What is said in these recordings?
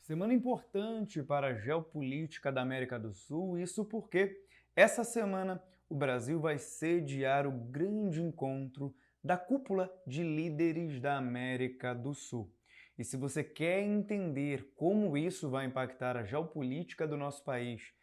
Semana importante para a geopolítica da América do Sul, isso porque essa semana o Brasil vai sediar o grande encontro da Cúpula de Líderes da América do Sul. E se você quer entender como isso vai impactar a geopolítica do nosso país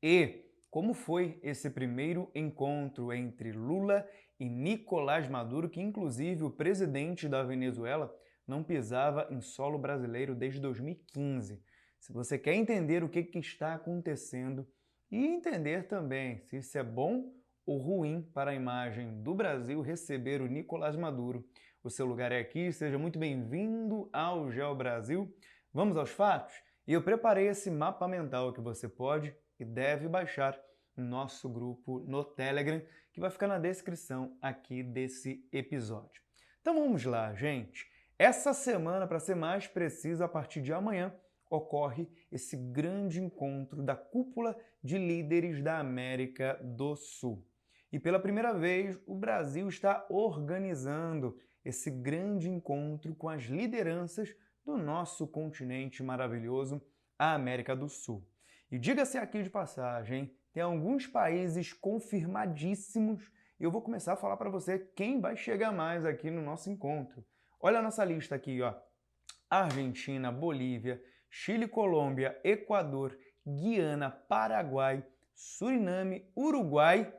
e como foi esse primeiro encontro entre Lula e Nicolás Maduro, que inclusive o presidente da Venezuela não pisava em solo brasileiro desde 2015. Se você quer entender o que está acontecendo e entender também se isso é bom ou ruim para a imagem do Brasil receber o Nicolás Maduro, o seu lugar é aqui, seja muito bem-vindo ao Geo Brasil. Vamos aos fatos? E eu preparei esse mapa mental que você pode e deve baixar no nosso grupo no Telegram, que vai ficar na descrição aqui desse episódio. Então vamos lá, gente. Essa semana, para ser mais preciso, a partir de amanhã, ocorre esse grande encontro da Cúpula de Líderes da América do Sul. E pela primeira vez, o Brasil está organizando esse grande encontro com as lideranças do nosso continente maravilhoso, a América do Sul. E diga-se aqui de passagem, tem alguns países confirmadíssimos e eu vou começar a falar para você quem vai chegar mais aqui no nosso encontro. Olha a nossa lista aqui, ó. Argentina, Bolívia, Chile, Colômbia, Equador, Guiana, Paraguai, Suriname, Uruguai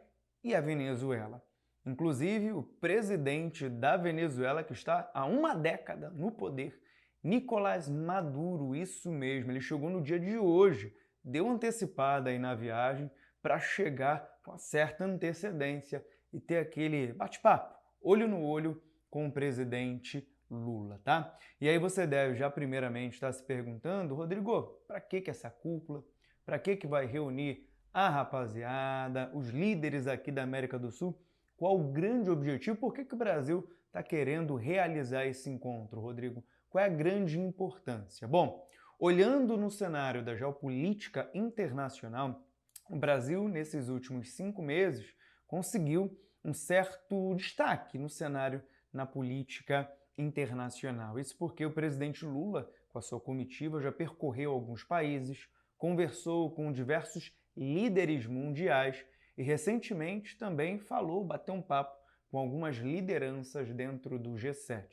e a Venezuela. Inclusive, o presidente da Venezuela, que está há uma década no poder, Nicolás Maduro, isso mesmo, ele chegou no dia de hoje, deu antecipada aí na viagem para chegar com uma certa antecedência e ter aquele bate-papo, olho no olho com o presidente Lula, tá? E aí você deve já primeiramente estar se perguntando, Rodrigo, para que essa cúpula? Para que vai reunir a rapaziada, os líderes aqui da América do Sul? Qual o grande objetivo? Por que o Brasil está querendo realizar esse encontro, Rodrigo? Qual é a grande importância? Bom, olhando no cenário da geopolítica internacional, o Brasil, nesses últimos 5 meses, conseguiu um certo destaque no cenário na política internacional. Isso porque o presidente Lula, com a sua comitiva, já percorreu alguns países, conversou com diversos líderes mundiais e recentemente também bateu um papo com algumas lideranças dentro do G7.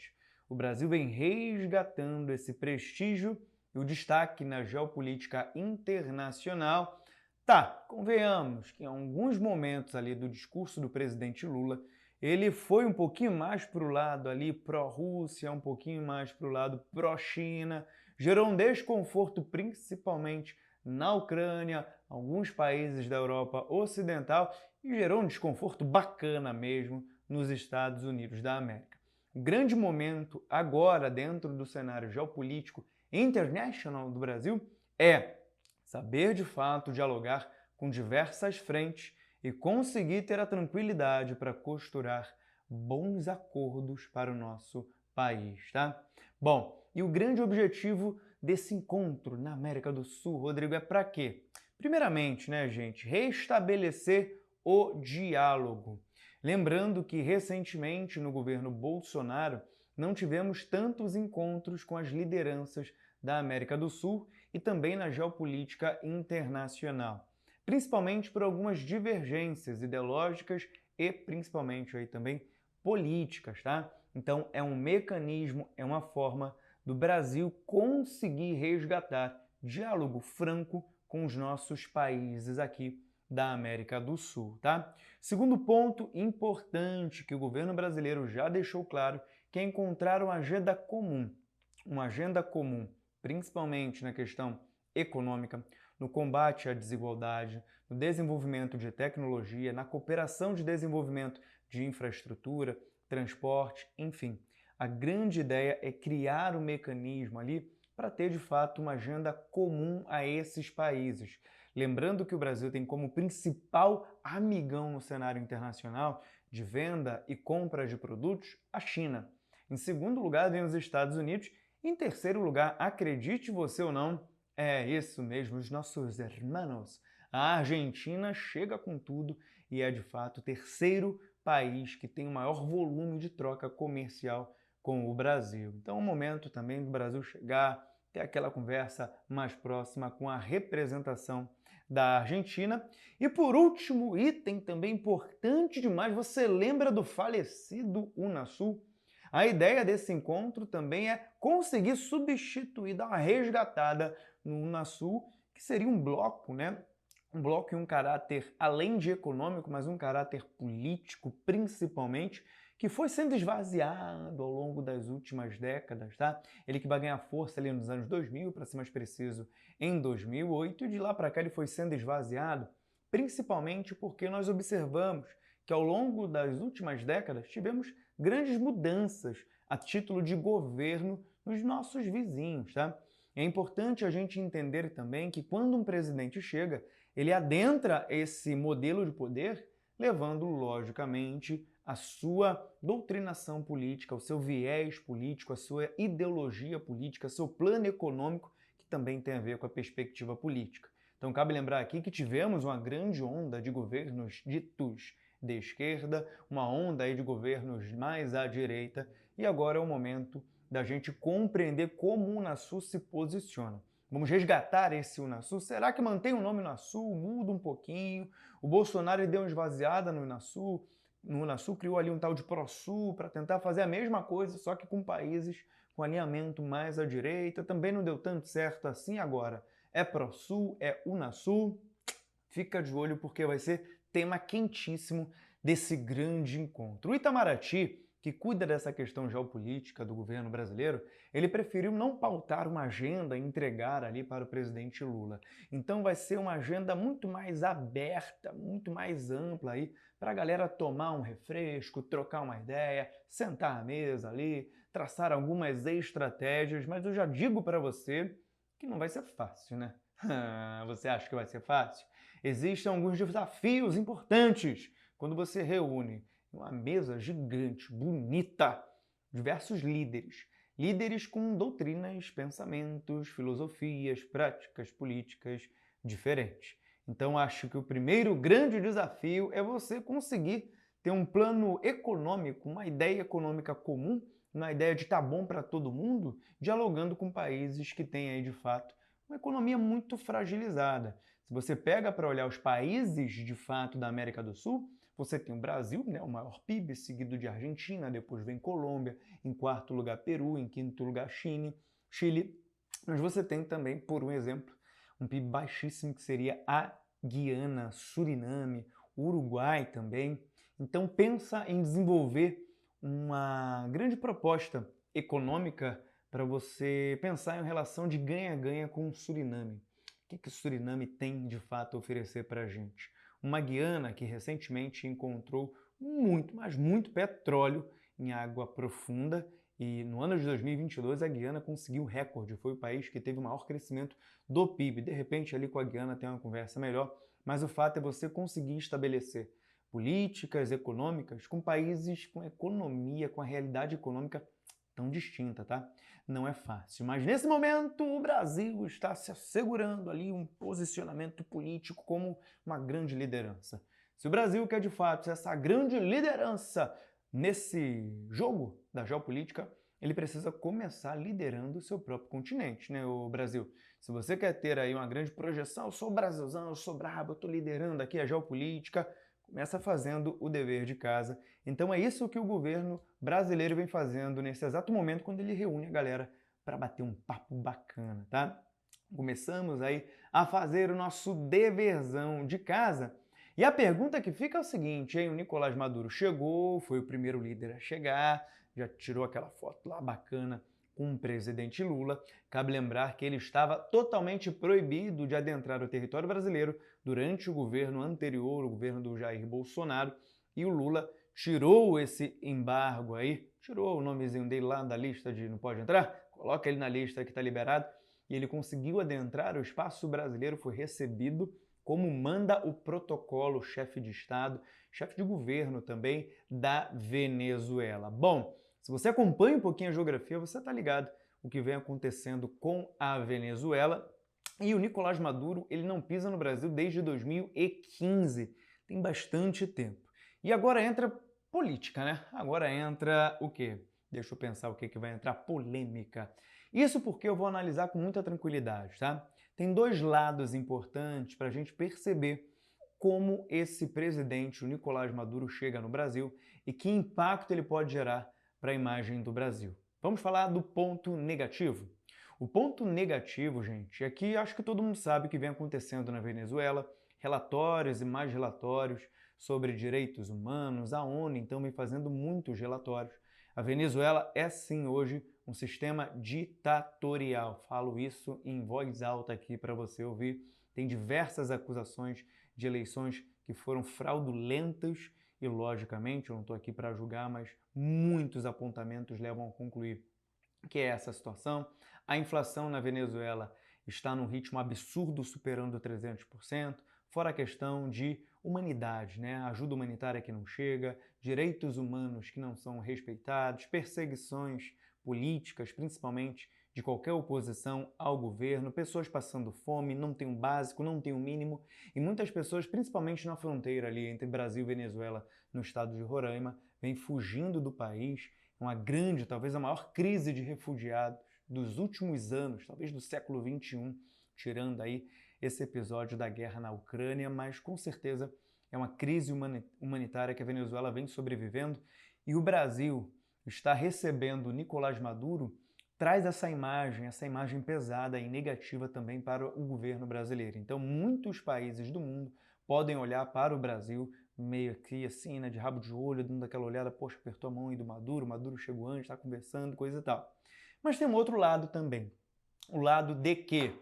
O Brasil vem resgatando esse prestígio e o destaque na geopolítica internacional. Tá, convenhamos que em alguns momentos ali do discurso do presidente Lula, ele foi um pouquinho mais para o lado ali pró-Rússia, um pouquinho mais para o lado pró-China, gerou um desconforto principalmente na Ucrânia, alguns países da Europa Ocidental e gerou um desconforto bacana mesmo nos Estados Unidos da América. O grande momento agora dentro do cenário geopolítico international do Brasil é saber de fato dialogar com diversas frentes e conseguir ter a tranquilidade para costurar bons acordos para o nosso país, tá? Bom, e o grande objetivo desse encontro na América do Sul, Rodrigo, é para quê? Primeiramente, né, gente, restabelecer o diálogo. Lembrando que recentemente no governo Bolsonaro não tivemos tantos encontros com as lideranças da América do Sul e também na geopolítica internacional, principalmente por algumas divergências ideológicas e principalmente aí também políticas, tá? Então é um mecanismo, é uma forma do Brasil conseguir resgatar diálogo franco com os nossos países aqui da América do Sul, tá? Segundo ponto importante que o governo brasileiro já deixou claro, que é encontrar uma agenda comum, principalmente na questão econômica, no combate à desigualdade, no desenvolvimento de tecnologia, na cooperação de desenvolvimento de infraestrutura, transporte, enfim. A grande ideia é criar um mecanismo ali para ter de fato uma agenda comum a esses países. Lembrando que o Brasil tem como principal amigão no cenário internacional de venda e compra de produtos a China. Em segundo lugar, vem os Estados Unidos. Em terceiro lugar, acredite você ou não, é isso mesmo, os nossos hermanos. A Argentina chega com tudo e é de fato o terceiro país que tem o maior volume de troca comercial com o Brasil. Então é o momento também do Brasil chegar, ter aquela conversa mais próxima com a representação da Argentina. E por último, item também importante demais, você lembra do falecido Unasul? A ideia desse encontro também é conseguir substituir, dar uma resgatada no Unasul, que seria um bloco, né? Um bloco e um caráter, além de econômico, mas um caráter político, principalmente, que foi sendo esvaziado ao longo das últimas décadas, tá? Ele que vai ganhar força ali nos anos 2000, para ser mais preciso, em 2008, e de lá para cá ele foi sendo esvaziado, principalmente porque nós observamos que ao longo das últimas décadas tivemos grandes mudanças a título de governo nos nossos vizinhos, tá? É importante a gente entender também que quando um presidente chega, ele adentra esse modelo de poder, levando, logicamente, a sua doutrinação política, o seu viés político, a sua ideologia política, seu plano econômico, que também tem a ver com a perspectiva política. Então, cabe lembrar aqui que tivemos uma grande onda de governos ditos de esquerda, uma onda aí de governos mais à direita, e agora é o momento da gente compreender como o Unasul se posiciona. Vamos resgatar esse Unasul? Será que mantém o nome Unasul? Muda um pouquinho? O Bolsonaro deu uma esvaziada no Unasul, criou ali um tal de ProSul para tentar fazer a mesma coisa, só que com países com alinhamento mais à direita. Também não deu tanto certo assim agora. É ProSul? É Unasul? Fica de olho porque vai ser tema quentíssimo desse grande encontro. O Itamaraty, que cuida dessa questão geopolítica do governo brasileiro, ele preferiu não pautar uma agenda e entregar ali para o presidente Lula. Então vai ser uma agenda muito mais aberta, muito mais ampla aí, para a galera tomar um refresco, trocar uma ideia, sentar à mesa ali, traçar algumas estratégias, mas eu já digo para você que não vai ser fácil, né? Você acha que vai ser fácil? Existem alguns desafios importantes quando você reúne uma mesa gigante, bonita, diversos líderes. Líderes com doutrinas, pensamentos, filosofias, práticas políticas diferentes. Então, acho que o primeiro grande desafio é você conseguir ter um plano econômico, uma ideia econômica comum, uma ideia de tá bom para todo mundo, dialogando com países que têm aí, de fato, uma economia muito fragilizada. Se você pega para olhar os países, de fato, da América do Sul, você tem o Brasil, né, o maior PIB, seguido de Argentina, depois vem Colômbia, em quarto lugar Peru, em quinto lugar Chile. Mas você tem também, por um exemplo, um PIB baixíssimo que seria a Guiana, Suriname, Uruguai também. Então pensa em desenvolver uma grande proposta econômica para você pensar em relação de ganha-ganha com o Suriname. O que o Suriname tem de fato a oferecer para a gente? Uma Guiana que recentemente encontrou muito, mas muito petróleo em água profunda e no ano de 2022 a Guiana conseguiu o recorde, foi o país que teve o maior crescimento do PIB. De repente ali com a Guiana tem uma conversa melhor, mas o fato é você conseguir estabelecer políticas econômicas com países com economia, com a realidade econômica tão distinta, tá? Não é fácil. Mas nesse momento o Brasil está se assegurando ali um posicionamento político como uma grande liderança. Se o Brasil quer de fato ser essa grande liderança nesse jogo da geopolítica, ele precisa começar liderando o seu próprio continente, né, o Brasil? Se você quer ter aí uma grande projeção, eu sou Brasilzão, eu sou brabo, eu tô liderando aqui a geopolítica, começa fazendo o dever de casa. Então é isso que o governo brasileiro vem fazendo nesse exato momento quando ele reúne a galera para bater um papo bacana, tá? Começamos aí a fazer o nosso deverzão de casa. E a pergunta que fica é o seguinte, hein? O Nicolás Maduro chegou, foi o primeiro líder a chegar, já tirou aquela foto lá bacana com o presidente Lula. Cabe lembrar que ele estava totalmente proibido de adentrar o território brasileiro durante o governo anterior, o governo do Jair Bolsonaro, e o Lula tirou esse embargo aí, tirou o nomezinho dele lá da lista de não pode entrar, coloca ele na lista que está liberado, e ele conseguiu adentrar, o espaço brasileiro foi recebido como manda o protocolo, chefe de Estado, chefe de governo também da Venezuela. Bom, se você acompanha um pouquinho a geografia, você está ligado o que vem acontecendo com a Venezuela. E o Nicolás Maduro, ele não pisa no Brasil desde 2015, tem bastante tempo. E agora entra política, né? Agora entra o quê? Deixa eu pensar o que vai entrar. Polêmica. Isso porque eu vou analisar com muita tranquilidade, tá? Tem dois lados importantes para a gente perceber como esse presidente, o Nicolás Maduro, chega no Brasil e que impacto ele pode gerar para a imagem do Brasil. Vamos falar do ponto negativo? O ponto negativo, gente, é que acho que todo mundo sabe o que vem acontecendo na Venezuela, relatórios e mais relatórios sobre direitos humanos, a ONU então vem fazendo muitos relatórios. A Venezuela é sim hoje um sistema ditatorial. Falo isso em voz alta aqui para você ouvir. Tem diversas acusações de eleições que foram fraudulentas e, logicamente, eu não estou aqui para julgar, mas muitos apontamentos levam a concluir que é essa situação. A inflação na Venezuela está num ritmo absurdo, superando 300%, fora a questão de humanidade, né? Ajuda humanitária que não chega, direitos humanos que não são respeitados, perseguições políticas, principalmente de qualquer oposição ao governo, pessoas passando fome, não tem um básico, não tem um mínimo, e muitas pessoas, principalmente na fronteira ali entre Brasil e Venezuela, no estado de Roraima, vêm fugindo do país. Uma grande, talvez a maior crise de refugiados dos últimos anos, talvez do século XXI, tirando aí esse episódio da guerra na Ucrânia, mas com certeza é uma crise humanitária que a Venezuela vem sobrevivendo e o Brasil está recebendo Nicolás Maduro, traz essa imagem pesada e negativa também para o governo brasileiro. Então, muitos países do mundo podem olhar para o Brasil meio que assim, né, de rabo de olho, dando aquela olhada, poxa, apertou a mão aí do Maduro, o Maduro chegou antes, está conversando, coisa e tal. Mas tem um outro lado também, o lado de que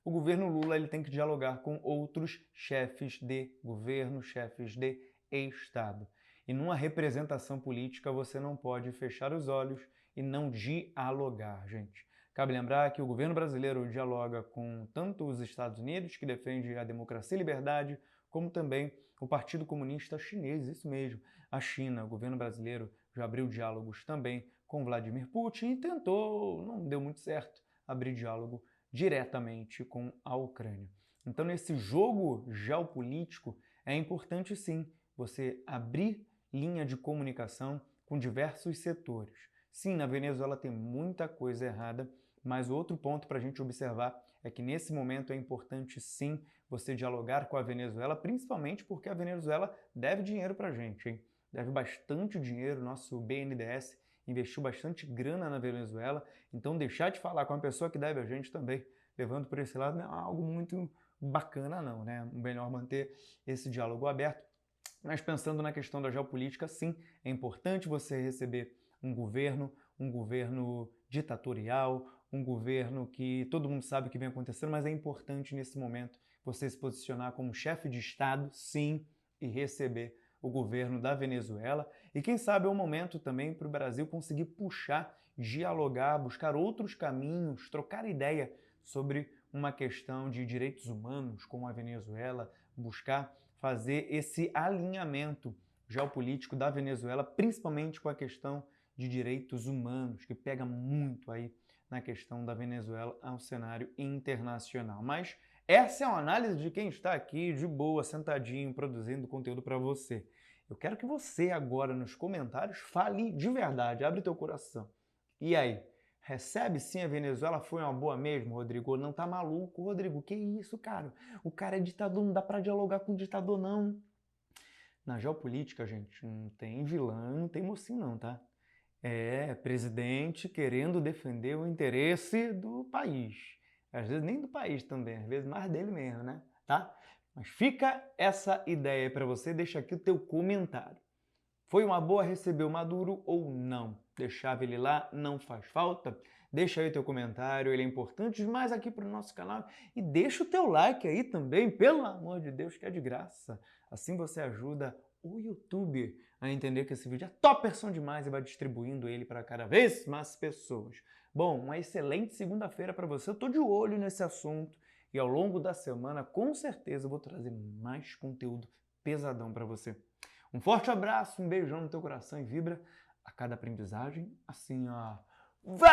o governo Lula ele tem que dialogar com outros chefes de governo, chefes de Estado. E numa representação política você não pode fechar os olhos e não dialogar, gente. Cabe lembrar que o governo brasileiro dialoga com tanto os Estados Unidos, que defende a democracia e liberdade, como também o Partido Comunista Chinês, isso mesmo, a China. O governo brasileiro já abriu diálogos também com Vladimir Putin e tentou, não deu muito certo, abrir diálogo diretamente com a Ucrânia. Então, nesse jogo geopolítico, é importante sim você abrir linha de comunicação com diversos setores. Sim, na Venezuela tem muita coisa errada, mas outro ponto para a gente observar é que nesse momento é importante sim você dialogar com a Venezuela, principalmente porque a Venezuela deve dinheiro para a gente, hein? Deve bastante dinheiro, nosso BNDES investiu bastante grana na Venezuela, então deixar de falar com a pessoa que deve a gente também, levando por esse lado, não é algo muito bacana não, né? Melhor manter esse diálogo aberto. Mas pensando na questão da geopolítica, sim, é importante você receber um governo ditatorial, um governo que todo mundo sabe o que vem acontecendo, mas é importante nesse momento você se posicionar como chefe de Estado, sim, e receber o governo da Venezuela. E quem sabe é um momento também para o Brasil conseguir puxar, dialogar, buscar outros caminhos, trocar ideia sobre uma questão de direitos humanos com a Venezuela, buscar fazer esse alinhamento geopolítico da Venezuela, principalmente com a questão de direitos humanos, que pega muito aí na questão da Venezuela ao cenário internacional. Mas essa é uma análise de quem está aqui de boa, sentadinho, produzindo conteúdo para você. Eu quero que você agora nos comentários fale de verdade, abre teu coração. E aí, recebe sim a Venezuela? Foi uma boa mesmo, Rodrigo? Não tá maluco, Rodrigo? Que isso, cara? O cara é ditador, não dá para dialogar com o ditador, não. Na geopolítica, gente, não tem vilão, não tem mocinho não, tá? É presidente querendo defender o interesse do país. Às vezes nem do país também, às vezes mais dele mesmo, né? Tá? Mas fica essa ideia para você, deixa aqui o teu comentário. Foi uma boa receber o Maduro ou não? Deixava ele lá, não faz falta? Deixa aí o teu comentário, ele é importante demais aqui para o nosso canal. E deixa o teu like aí também, pelo amor de Deus, que é de graça. Assim você ajuda o YouTube a entender que esse vídeo é topperson demais e vai distribuindo ele para cada vez mais pessoas. Bom, uma excelente segunda-feira para você. Eu tô de olho nesse assunto e ao longo da semana, com certeza, eu vou trazer mais conteúdo pesadão para você. Um forte abraço, um beijão no teu coração e vibra a cada aprendizagem assim, ó. Vamos!